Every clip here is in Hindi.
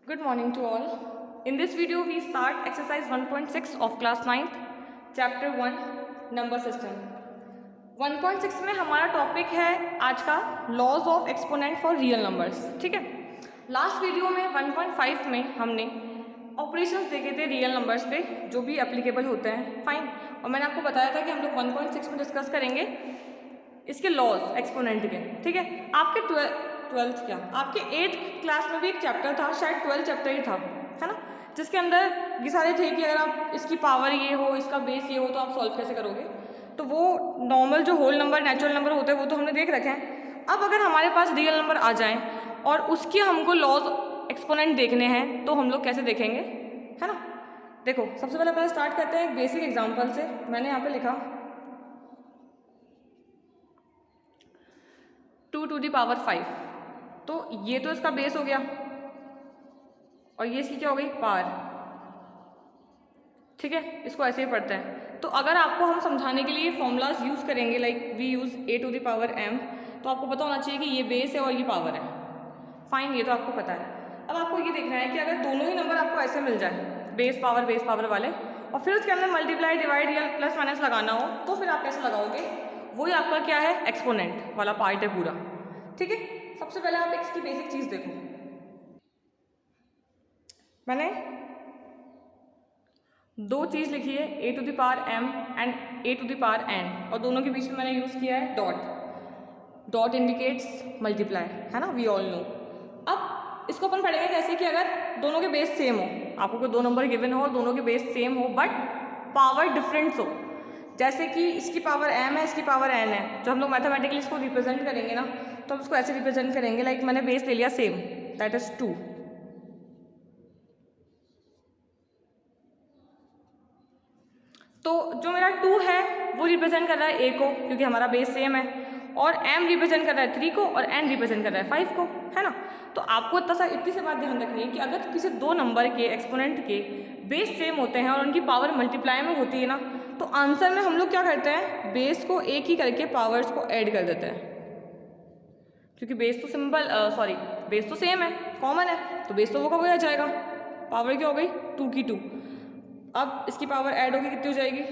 Good morning to all. In this video, we start exercise 1.6 of class 9th, chapter 1, number system. 1.6 में हमारा टॉपिक है आज का laws of exponent for real numbers. ठीक है, लास्ट वीडियो में 1.5 में हमने ऑपरेशंस देखे थे रियल नंबर्स पे जो भी एप्लीकेबल होते हैं. फाइन. और मैंने आपको बताया था कि हम लोग 1.6 में डिस्कस करेंगे इसके लॉज एक्सपोनेंट के. ठीक है, आपके ट्वेल्थ क्या आपके 8th क्लास में भी एक चैप्टर था, शायद 12 चैप्टर ही था, है ना, जिसके अंदर ये सारे थे कि अगर आप इसकी पावर ये हो, इसका बेस ये हो, तो आप सॉल्व कैसे करोगे. तो वो नॉर्मल जो होल नंबर नेचुरल नंबर होते हैं वो तो हमने देख रखे हैं. अब अगर हमारे पास रियल नंबर आ जाएं और उसके हमको लॉज एक्सपोनेंट देखने हैं तो हम लोग कैसे देखेंगे, है ना. देखो, सबसे पहले स्टार्ट करते हैं एक बेसिक एग्जाम्पल से. मैंने यहाँ पे लिखा 2 to the power 5. तो ये तो इसका बेस हो गया और ये इसकी क्या हो गई, पावर. ठीक है, इसको ऐसे ही पढ़ते हैं. तो अगर आपको हम समझाने के लिए फॉर्मूलाज यूज़ करेंगे, like we use a to the power m, तो आपको पता होना चाहिए कि ये बेस है और ये पावर है. फाइन, ये तो आपको पता है. अब आपको ये देखना है कि अगर दोनों ही नंबर आपको ऐसे मिल जाए, बेस पावर वाले, और फिर उसके अंदर मल्टीप्लाई डिवाइड या प्लस माइनस लगाना हो, तो फिर आप कैसे लगाओगे. वही आपका क्या है, एक्सपोनेंट वाला पार्ट है पूरा. ठीक है, सबसे पहले आप इसकी बेसिक चीज देखो. मैंने दो चीज लिखी है, a to the power m and a to the power n, और दोनों के बीच में मैंने यूज किया है डॉट. डॉट इंडिकेट्स मल्टीप्लाई, है ना, वी ऑल नो. अब इसको अपन पढ़ेंगे कैसे कि अगर दोनों के बेस सेम हो, आपको कोई दो नंबर गिवन हो और दोनों के बेस सेम हो बट पावर डिफरेंस हो. जैसे कि इसकी पावर m है, इसकी पावर n है. जो हम लोग मैथमेटिकली इसको रिप्रेजेंट करेंगे ना, तो हम इसको ऐसे रिप्रेजेंट करेंगे, लाइक मैंने बेस ले लिया सेम, दैट इज 2. तो जो मेरा 2 है वो रिप्रेजेंट कर रहा है a को, क्योंकि हमारा बेस सेम है, और m रिप्रेजेंट कर रहा है 3 को, और n रिप्रेजेंट कर रहा है 5 को, है ना. तो आपको इतनी सी बात ध्यान रखनी है कि अगर किसी दो नंबर के एक्सपोनेंट के बेस सेम होते हैं और उनकी पावर मल्टीप्लाई में होती है ना, तो आंसर में हम लोग क्या करते हैं, बेस को एक ही करके पावर्स को ऐड कर देते हैं. क्योंकि बेस तो बेस तो सेम है, कॉमन है, तो बेस तो वो का वही आ जाएगा. पावर क्या हो गई, 2 की 2. अब इसकी पावर ऐड होगी, कितनी हो जाएगी,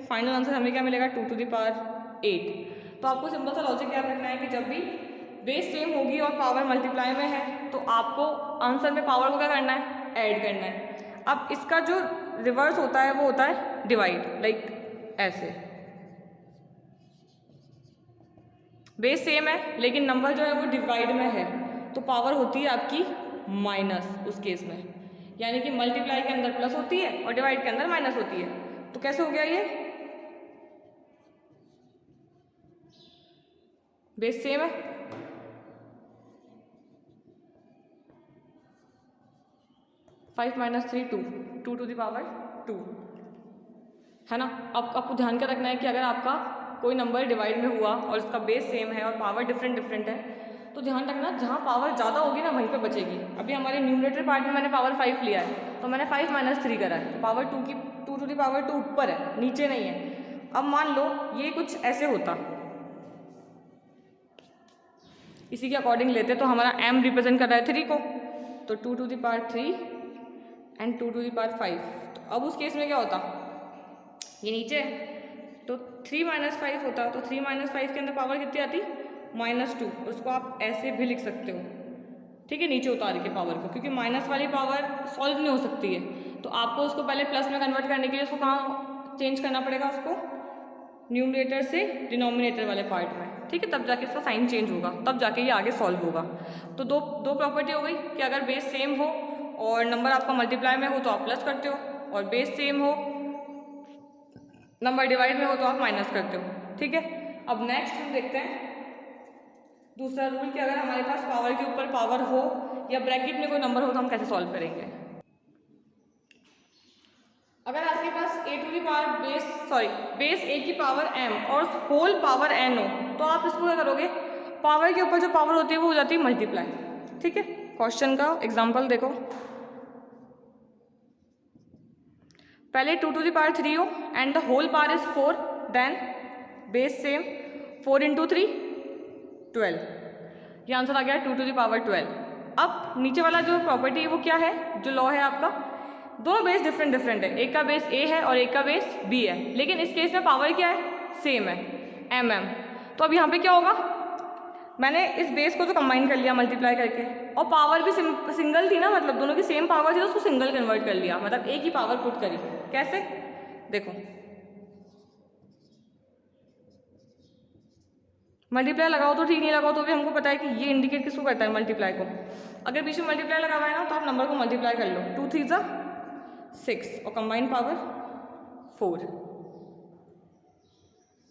फाइनल आंसर हमें क्या मिलेगा, 2 to the power 8. तो आपको सिंपल सा लॉजिक याद रखना है कि जब भी बेस सेम होगी और पावर मल्टीप्लाई में है, तो आपको आंसर में पावर को क्या करना है, ऐड करना है. अब इसका जो रिवर्स होता है वो होता है डिवाइड, लाइक ऐसे. बेस सेम है लेकिन नंबर जो है वो डिवाइड में है, तो पावर होती है आपकी माइनस उस केस में. यानी कि मल्टीप्लाई के अंदर प्लस होती है और डिवाइड के अंदर माइनस होती है. तो कैसे हो गया ये, बेस सेम है, five minus 3 2, 2 to the power 2, है ना. अब आपको ध्यान क्या रखना है कि अगर आपका कोई नंबर डिवाइड में हुआ और उसका बेस सेम है और पावर डिफरेंट है, तो ध्यान रखना जहाँ पावर ज़्यादा होगी ना वहीं पे बचेगी. अभी हमारे न्यूमरेटर पार्ट में मैंने पावर 5 लिया है, तो मैंने 5 माइनस 3 करा है, तो पावर 2 to the power 2 ऊपर है, नीचे नहीं है. अब मान लो ये कुछ ऐसे होता, इसी के अकॉर्डिंग लेते तो हमारा m रिप्रेजेंट कर रहा है 3 को, तो 2 to the power 3 and 2 to the power 5. तो अब उस केस में क्या होता, ये नीचे है तो 3 माइनस 5 होता, तो 3 माइनस 5 के अंदर पावर कितनी आती, -2. उसको आप ऐसे भी लिख सकते हो. ठीक है, नीचे उतार के पावर को, क्योंकि माइनस वाली पावर सॉल्व नहीं हो सकती है, तो आपको उसको पहले प्लस में कन्वर्ट करने के लिए उसको कहाँ चेंज करना पड़ेगा, उसको न्यूमरेटर से डिनोमिनेटर वाले पार्ट में. ठीक है, तब जाके इसका साइन चेंज होगा, तब जाके ये आगे सॉल्व होगा. तो दो प्रॉपर्टी हो गई कि अगर बेस सेम हो और नंबर आपका मल्टीप्लाई में हो तो आप प्लस करते हो, और बेस सेम हो नंबर डिवाइड में हो तो आप माइनस करते हो. ठीक है, अब नेक्स्ट हम देखते हैं दूसरा रूल कि अगर हमारे पास पावर के ऊपर पावर हो या ब्रैकेट में कोई नंबर हो तो हम कैसे सॉल्व करेंगे. अगर आपके पास बेस a की पावर m और होल पावर n हो, तो आप इसको क्या करोगे, पावर के ऊपर जो पावर होती है वो हो जाती है मल्टीप्लाई. ठीक है, क्वेश्चन का एग्जांपल देखो. पहले 2 to the power 3 हो and the whole power is 4, then base same 4 into 3 12. ये आंसर आ गया 2 to the power 12. अब नीचे वाला जो प्रॉपर्टी है वो क्या है, जो लॉ है आपका, दोनों बेस डिफरेंट डिफरेंट है, एक का बेस ए है और एक का बेस बी है, लेकिन इस केस में पावर क्या है, सेम है, mm। तो अब यहाँ पे क्या होगा, मैंने इस बेस को तो कंबाइन कर लिया मल्टीप्लाई करके, और पावर भी सिंगल थी ना, मतलब दोनों की सेम पावर थी तो उसको सिंगल कन्वर्ट कर लिया, मतलब एक ही पावर पुट करी। कैसे, देखो मल्टीप्लाई लगाओ तो ठीक, नहीं लगाओ तो भी हमको पता है कि ये इंडिकेट किसको करता है, मल्टीप्लाई को। अगर बीच में मल्टीप्लाई लगा हुआ है ना तो आप नंबर को मल्टीप्लाई कर लो, 2 3 ज़ा 6 और कंबाइंड पावर 4,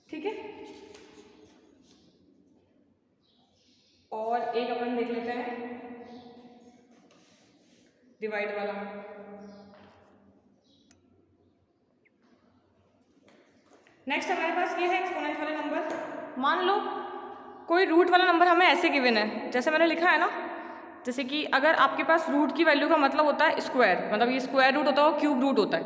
ठीक है। और एक अपन देख लेते हैं डिवाइड वाला। नेक्स्ट हमारे पास ये है एक्सपोनेंट वाले नंबर। मान लो कोई रूट वाला नंबर हमें ऐसे गिवन है, जैसे मैंने लिखा है ना, जैसे कि अगर आपके पास रूट की वैल्यू का मतलब होता है स्क्वायर, मतलब ये स्क्वायर रूट होता है और क्यूब रूट होता है,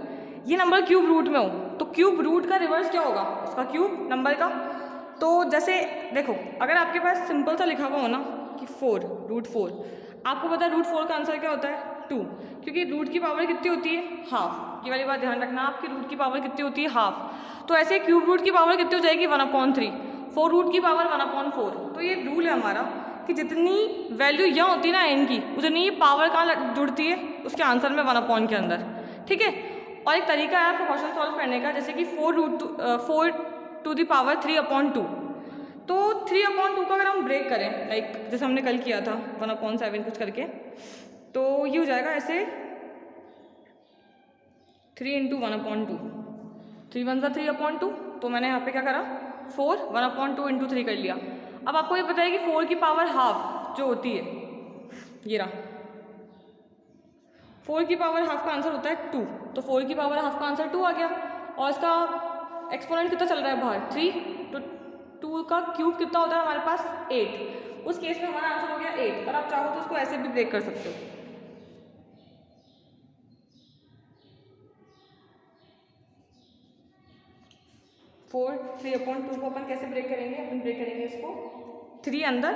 ये नंबर क्यूब रूट में हो तो क्यूब रूट का रिवर्स क्या होगा, उसका क्यूब नंबर का। तो जैसे देखो, अगर आपके पास सिंपल सा लिखा हुआ हो ना कि 4 रूट 4, आपको पता है रूट 4 का आंसर क्या होता है 2, क्योंकि रूट की पावर कितनी होती है, हाफ। ये वाली बात ध्यान रखना, आपकी रूट की पावर कितनी होती है, हाफ। तो ऐसे क्यूब रूट की पावर कितनी हो जाएगी 1/3, 4 रूट की पावर 1/4। तो ये रूल है हमारा कि जितनी वैल्यू यहाँ होती है ना n की, उतनी पावर कहाँ जुड़ती है, उसके आंसर में 1/4 के अंदर, ठीक है। और एक तरीका है आपको क्वेश्चन सॉल्व करने का, जैसे कि 4 टू दी पावर 3/2, तो 3/2 को अगर हम ब्रेक करें, लाइक जैसे हमने कल किया था 1/7 कुछ करके, तो ये हो जाएगा ऐसे 3 × 1/2, 3 1 ज़ा 3/2। तो मैंने यहाँ पे क्या करा, 4 1/2 × 3 कर लिया। अब आपको ये पता है कि 4 की पावर हाफ जो होती है, ये रहा 4 की पावर हाफ का आंसर होता है 2, तो 4 की पावर हाफ का आंसर 2 आ गया। और इसका एक्सपोनेंट कितना चल रहा है बाहर 3, तो 2 का क्यूब कितना होता है हमारे पास 8, उस केस में हमारा आंसर हो गया 8। और आप चाहो तो उसको ऐसे भी ब्रेक कर सकते हो, फोर 3/2 को अपन कैसे ब्रेक करेंगे, अपन ब्रेक करेंगे इसको 3 अंदर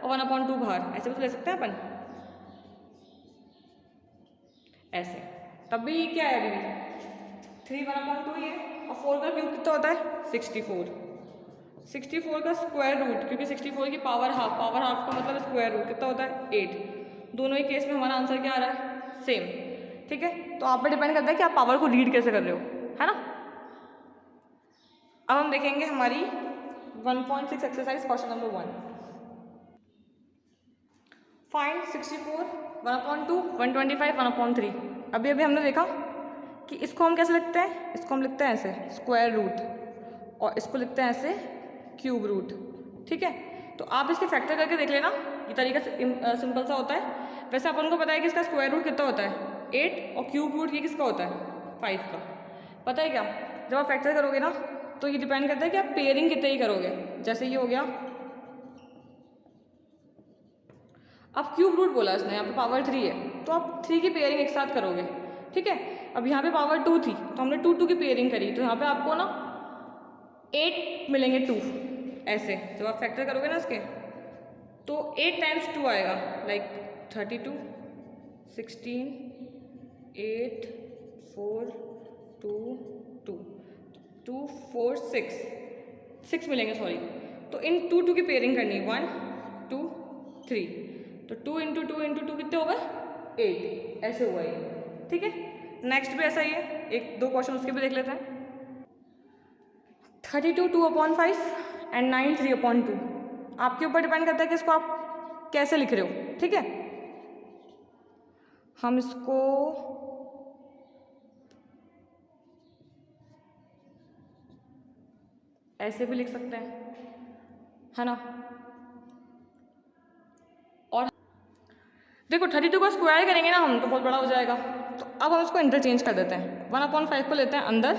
और 1/2 बाहर, ऐसे भी तो ले सकते हैं अपन, ऐसे। तब भी क्या है, अभी 3 1/2 ये, और 4 का क्यूब कितना होता है 64, 64 का स्क्वायर रूट, क्योंकि 64 की पावर हाफ का मतलब स्क्वायर रूट कितना होता है 8। दोनों ही केस में हमारा आंसर क्या आ रहा है, सेम, ठीक है। तो आप पे डिपेंड करता है कि आप पावर को रीड कैसे कर रहे हो, है ना। अब हम देखेंगे हमारी 1.6 एक्सरसाइज क्वेश्चन नंबर 1। फाइंड 64 1/2 125 1/3। अभी हमने देखा कि इसको हम कैसे लिखते हैं, इसको हम लिखते हैं ऐसे स्क्वायर रूट, और इसको लिखते हैं ऐसे क्यूब रूट, ठीक है। तो आप इसके फैक्टर करके देख लेना, ये तरीका सिंपल सा होता है। वैसे अपन को पता है कि इसका स्क्वायर रूट कितना होता है 8, और क्यूब रूट ये किसका होता है 5 का। पता है क्या, जब आप फैक्टर करोगे ना तो ये डिपेंड करता है कि आप पेयरिंग कितने ही करोगे। जैसे ये हो गया, अब क्यूब रूट बोला इसने, यहाँ पे पावर 3 है तो आप 3 की पेयरिंग एक साथ करोगे, ठीक है। अब यहाँ पे पावर 2 थी तो हमने 2 की पेयरिंग करी, तो यहाँ पे आपको ना 8 मिलेंगे 2, ऐसे जब आप फैक्टर करोगे ना इसके, तो 8 × 2 आएगा, लाइक 32 16 8 4 2 2 2 4 6 मिलेंगे, सॉरी। तो इन 2 की पेयरिंग करनी 1 2 3, तो 2 × 2 × 2 कितने हो गए 8, ऐसे हुआ ये, ठीक है। नेक्स्ट भी ऐसा ही है, एक 2 क्वेश्चन उसके भी देख लेते हैं। 32 2/5 एंड 9 3/2। आपके ऊपर डिपेंड करता है कि इसको आप कैसे लिख रहे हो, ठीक है। हम इसको ऐसे भी लिख सकते हैं, है ना। और देखो 32 का स्क्वायर करेंगे ना हम तो बहुत बड़ा हो जाएगा, तो अब हम इसको इंटरचेंज कर देते हैं। 1/5 को लेते हैं अंदर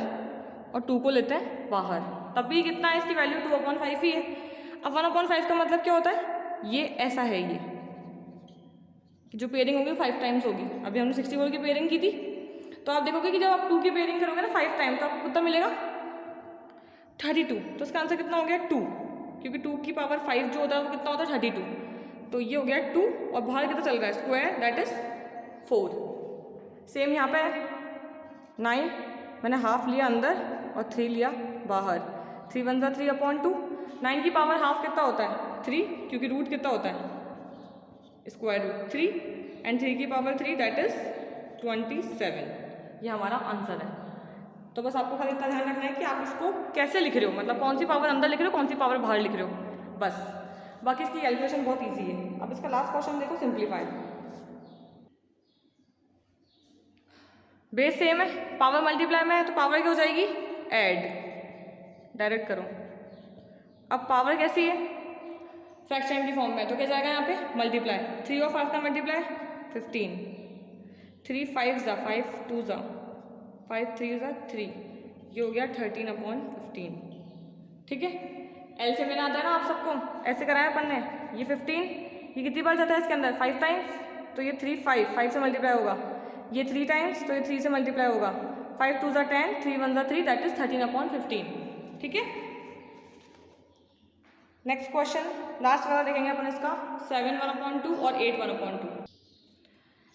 और 2 को लेते हैं बाहर, तब भी कितना है, इसकी वैल्यू 2/5 ही है। अब 1/5 का मतलब क्या होता है, ये ऐसा है, ये कि जो पेयरिंग होगी 5 टाइम्स होगी। अभी हमने 64 की पेयरिंग की थी, तो आप देखोगे कि जब आप 2 की पेयरिंग करोगे ना 5 टाइम, तो आपको कितना मिलेगा 32। तो इसका आंसर कितना हो गया 2, क्योंकि 2 की पावर 5 जो होता है वो कितना होता है 32। तो ये हो गया 2 और बाहर कितना चल रहा है स्क्वायर दैट इज 4। सेम यहाँ पे 9 मैंने हाफ लिया अंदर और 3 लिया बाहर, 3 1 ज़ा 3/2। 9 की पावर हाफ कितना होता है 3, क्योंकि रूट कितना होता है स्क्वायर रूट 3 एंड 3 की पावर 3 दैट इज 27। ये हमारा आंसर है। तो बस आपको खाली इतना ध्यान रखना है कि आप इसको कैसे लिख रहे हो, मतलब कौन सी पावर अंदर लिख रहे हो कौन सी पावर बाहर लिख रहे हो, बस। बाकी इसकी कैलकुलेशन बहुत इजी है। अब इसका लास्ट क्वेश्चन देखो, सिंप्लीफाई। बेस सेम है, पावर मल्टीप्लाई में है तो पावर क्या हो जाएगी ऐड, डायरेक्ट करो। अब पावर कैसी है फ्रैक्शन की फॉर्म में, तो क्या जाएगा यहाँ पे मल्टीप्लाई, 3 और 5 का मल्टीप्लाई 15, 3 5 ज़ा 5 2 ज़ा 5 3 ज़ा 3, ये हो गया 13/15। ठीक है, एल से मैंने आता है ना आप सबको, ऐसे कराया अपन ने। ये 15 ये कितनी बार जाता है इसके अंदर 5 टाइम्स, तो ये 3 5 से मल्टीप्लाई होगा। ये 3 टाइम्स तो ये 3 से मल्टीप्लाई होगा। 5 2 ज़ा 10, 3 1 ज़ा 3 दैट इज 13/15। ठीक है, नेक्स्ट क्वेश्चन लास्ट वाला देखेंगे अपन इसका, 7 1/2 और 8 1/2।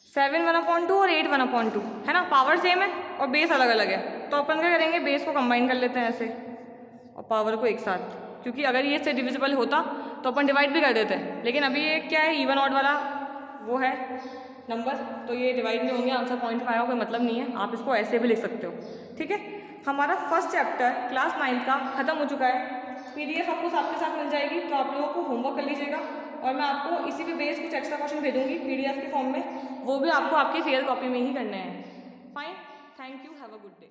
7 1/2 और 8 1/2 है ना, पावर सेम है और बेस अलग अलग है, तो अपन क्या करेंगे बेस को कंबाइन कर लेते हैं ऐसे और पावर को एक साथ, क्योंकि अगर ये इससे डिविजिबल होता तो अपन डिवाइड भी कर देते हैं, लेकिन अभी ये क्या है इवन ऑड वाला वो है नंबर, तो ये डिवाइड नहीं होंगे, आंसर पॉइंट में आएगा, कोई मतलब नहीं है, आप इसको ऐसे भी लिख सकते हो। ठीक है, हमारा फर्स्ट चैप्टर क्लास 9 का खत्म हो चुका है। PDF आपको आपके साथ मिल जाएगी, तो आप लोगों को होमवर्क कर लीजिएगा और मैं आपको इसी पे बेस कुछ एक्स्ट्रा क्वेश्चन भेजूंगी PDF के फॉर्म में, वो भी आपको आपकी फेयर कॉपी में ही करने हैं। Fine, thank you, have a good day.